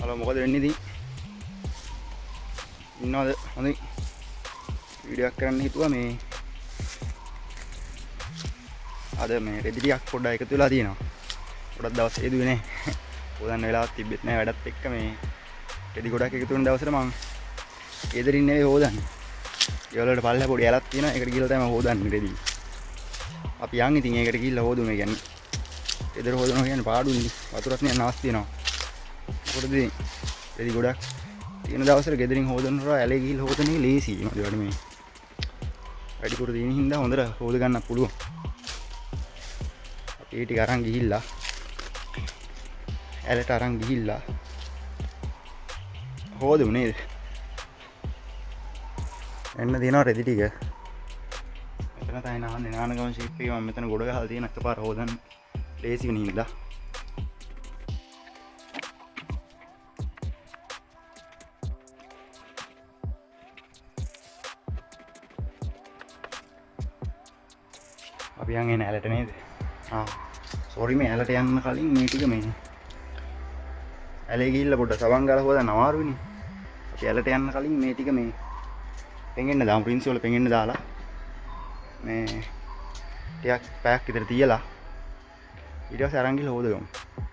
Hello මොකද වෙන්නේ ඉතින්? ඉන්නවද? හොඳයි. වීඩියෝ එකක් කරන්න හිතුවා මේ අද මේ රෙදි ටිකක් පොඩ්ඩක් එකතු වෙලා තියෙනවා. පොඩක් දවස් හේදුවේ නැහැ. හොදන්න වෙලාවක් තිබෙත් නැහැ වැඩත් එක්ක මේ රෙදි ගොඩක් එකතු වෙන දවසට මම ගෙදරින් නෙවෙයි හොදන්නේ. ඒ වලට පල්ලෙහා පොඩි ඇලක් තියෙනවා. ඒකට ගිහලා තමයි හොදන්නේ රෙදි. අපි යන් ඉතින් ඒකට ගිහලා හොදුම කියන්නේ. ගෙදර හොදනවා කියන්නේ පාඩුනේ. වතුරත් නිකන් අවස් තියෙනවා. මොකටද රෙදි ගොඩක් තියෙන දවසට ගෙදරින් හොදනකොට ඇලේ ගිහලා හොදන එක ලේසියි. මට වැඩි මේ වැඩිපුර තියෙන හින්දා හොඳට හොද ගන්නත් පුළුවන්. අපි ඒ ටික අරන් ගිහිල්ලා ඇලට අරන් ගිහිල්ලා හොදමු නේද? එන්න තියෙනවා රෙදි ටික. මෙතන තමයි නාන්නේ නානගම ෂේප් එකේ මම මෙතන ගොඩ ගහලා තියෙන එකපාර හොදන්න ලේසි වෙන හින්දා. අපි යන් එන ඇලට නේද? සෝරි මේ ඇලට යන්න කලින් මේ ටික මේ ඇලේ ගිහිල්ලා පොඩ්ඩක් සබන් ගාලා හොදන්න අමාරුයිනේ. අපි ඇලට යන්න කලින් මේ ටික මේ පෙඟෙන්න දාමු ප්‍රින්ස් වල පෙඟෙන්න දාලා මේ ටිකක් පැයක් විතර තියලා ඊට පස්සේ අරන් ගිහලා හොදගමු.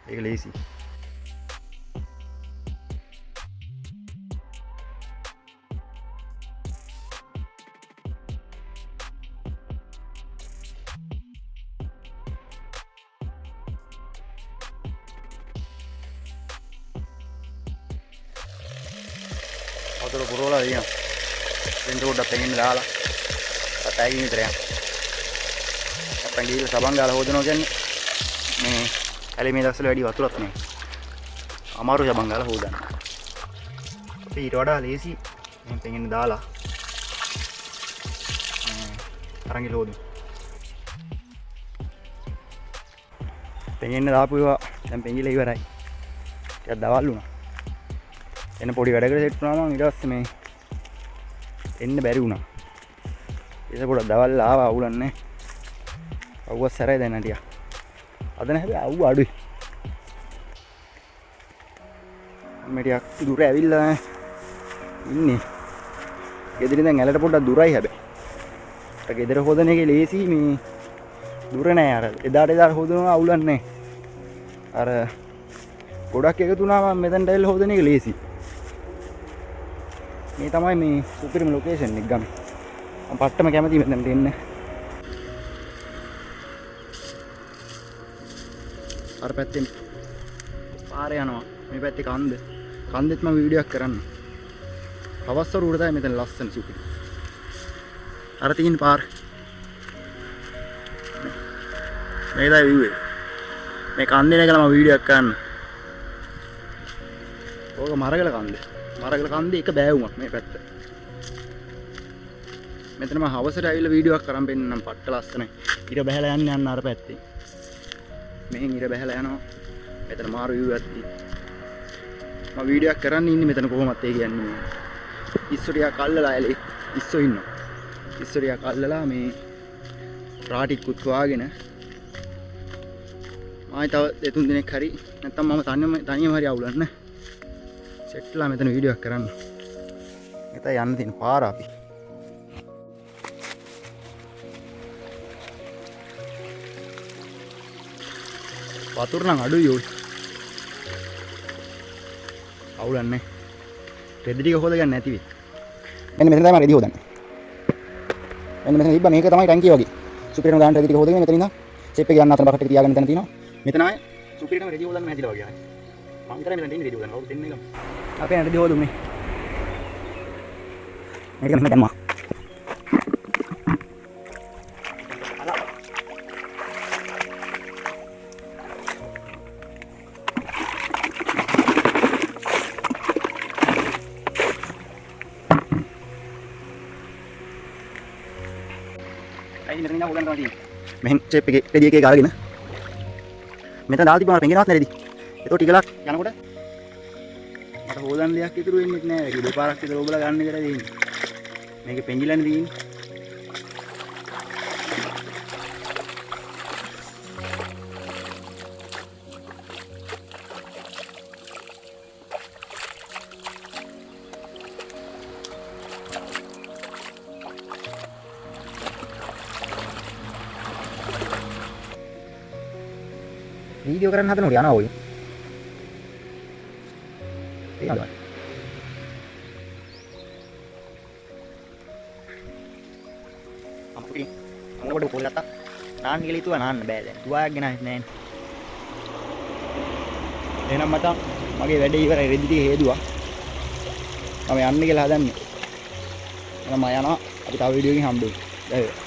ඒක ලේසි. වතුර පුරවලා දිනවා. දෙන්න පොඩ්ඩක් පෙඟෙන්න දාලා පැයකින් විතර යන්න. අපෙන් ගිහලා සබන් ගාලා හොදනවා කියන්නේ මේ ඇලේ මේ දවස්වල වැඩි වතුරක් නෙමෙයි. අමාරු සබන් ගාලා හොදන්න. අපි ඊට වඩා ලේසි මම පෙඟෙන්න දාලා අරන් ගිහලා හොදමු. පෙඟෙන්න දාපු ඒවා දැන් පෙඟිලා ඉවරයි. ටිකක් දවල් වුණා. එන්න පොඩි වැඩකට සෙට් වුණා මම ඊට පස්සේ මේ එන්න බැරි වුණා. ඒක පොඩක් දවල් ආවා අවුලන්නේ. අවුව සැරයි දැන් ටික. අද නැහැ හැබැයි අවුව අඩුයි. මේ ටිකක් දුර ඇවිල්ලා ඉන්නේ. ගෙදරින් දැන් ඇලට පොඩ්ඩක් දුරයි හැබැයි. අර ගෙදර හොදන එකේ ලේසි මේ දුර නෑ අර එදාට හොදනවා අවුලන්නේ. අර ගොඩක් එකතු වුණාම මෙතනට ඇවිල්ලා හොදන එක ලේසි. මේ තමයි මේ සුපිරිම ලොකේෂන් එක ගමේ. මම පට්ටම කැමතියි මෙතනට එන්න. අර පැත්තෙන් පාරේ යනවා. මේ පැත්තේ කන්ද. කන්දෙත් මම වීඩියෝ එකක් කරන්න. හවස්වරු උඩ තමයි මෙතන ලස්සන සුපිරි. අර තියෙන පාර. මේ තමයි view එක. මේ කන්දේ නැගලා මම වීඩියෝ එකක් කරන්න. ඕක මරගල කන්දේ. මරගල කන්දේ එක බෑවුමක් මේ පැත්ත. මෙතන මම හවසට ඇවිල්ලා වීඩියෝ එකක් කරන් පෙන්නනම් පට්ට ලස්සනයි. ඉර බහැලා යන්න අර පැත්තේ. මෙහෙන් ඉර බහැලා යනවා. මෙතන මාරු view එකක් තියෙනවා. මම වීඩියෝ එකක් කරන්න ඉන්නේ මෙතන කොහොමත් ඒ කියන්නේ. ඉස්සොරියක් අල්ලලා ඇලේ ඉස්සෝ ඉන්නවා. ඉස්සොරියක් අල්ලලා මේ රාටික්කුත් වාගෙන ආයි තව දෙතුන් දිනක් හරි නැත්තම් මම තනියම හරි අවුලන්න සෙට්ලා මෙතන වීඩියෝ එකක් කරන්න. එතන යන්න තියෙන පාර අපි. වතුර නම් අඩුයි ඔය. අවුලන්නේ. රෙදි ටික හොදගන්න නැති වෙයි. මෙන්න මෙතන තමයි රෙදි හොදන්නේ. මෙන්න මෙතන තිබ්බා මේක තමයි ටැංකිය වගේ. සුපිරිම ගන්න රෙදි ටික හොදගෙන මෙතන ඉඳන් ෂේප් එක ගන්න අතන බකට් එක තියාගෙන මෙතන තියෙනවා. මෙතන ආයේ සුපිරිම රෙදි හොදන්න හැදිලා වගේ ආයේ. මම විතරයි මෙතන තියෙන්නේ රෙදි හොදන්න. කවුරුත් දෙන්නේ නැහැ. අපි යන රෙදි හොදමුනේ. මේක මෙන්න දැම්මා. මෙහෙන් ෂේප් එකේ රෙදි එකේ ගාගෙන මෙතන දාලා තිබුණා පෙඟෙනවත් නැරෙදි. ඒක ටිකලක් යනකොට මට හොදන්න දෙයක් ඉතුරු වෙන්නේ නැහැ. ඒක දෙපාරක් විතර ඔබලා ගන්න විතරයි දෙන්නේ. මේක පෙඟිලානේ දෙන්නේ. වීඩියෝ කරන්න හදනකොට යනවා ඔය. තේරෙනවද? අම්පුටි මොනකොට පොල්ලත්තා නාන්න කියලා හිතුවා නාන්න බෑ දැන්. තුවායක් ගෙනාවෙත් නෑනේ. එහෙනම් මචං මගේ වැඩේ ඉවරයි රෙදි ටික හේදුවා. මම යන්න කියලා හදන්නේ. එහෙනම් මම යනවා. අපි තව වීඩියෝ එකකින් හම්බෙමු.